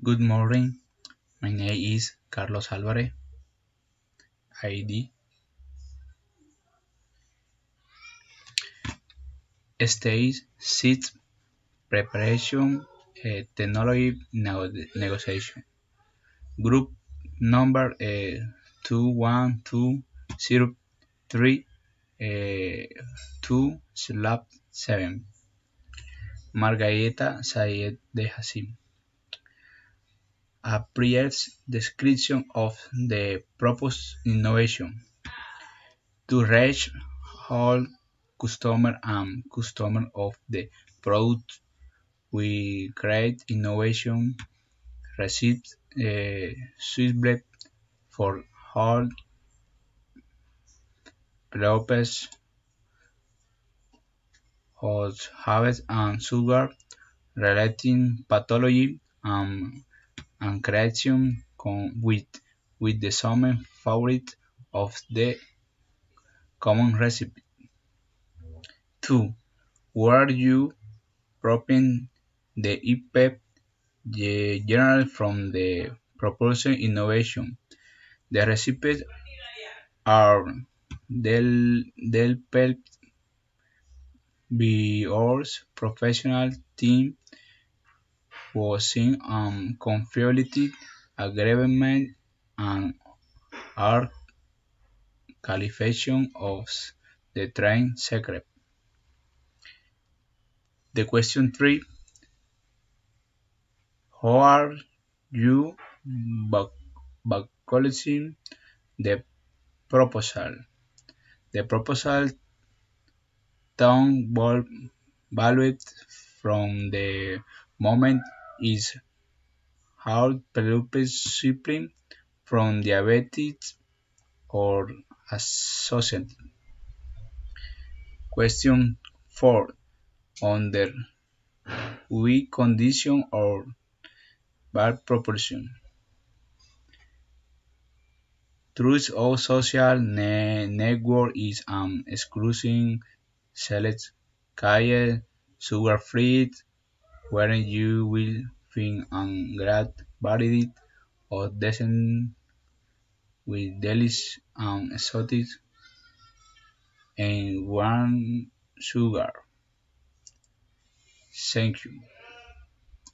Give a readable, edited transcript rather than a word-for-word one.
Good morning. My name is Carlos Alvarez. ID Stage 6 Preparation Technology Negotiation. Group number 21203 2/7. Margarita Sayed de Hassim. A brief description of the proposed innovation to reach all customers and customers of the product. We create innovation recipes suitable for all purposes of habits and sugar relating pathology and creation with the same favorite of the common recipe. 2. Where you propping the IP general from the proposed innovation. The recipes are developed by our professional team using confidentiality agreement and are qualification of the trade secret. The question 3. How are you backclosing the proposal? The proposal town valued from the moment is how discipline from diabetes or associated. Question 4. Under weak condition or bad proportion. Truth of social network is an exclusive select kaya sugar free wherein you will find a great variety of desserts with delicious and exotic and warm sugar. Thank you.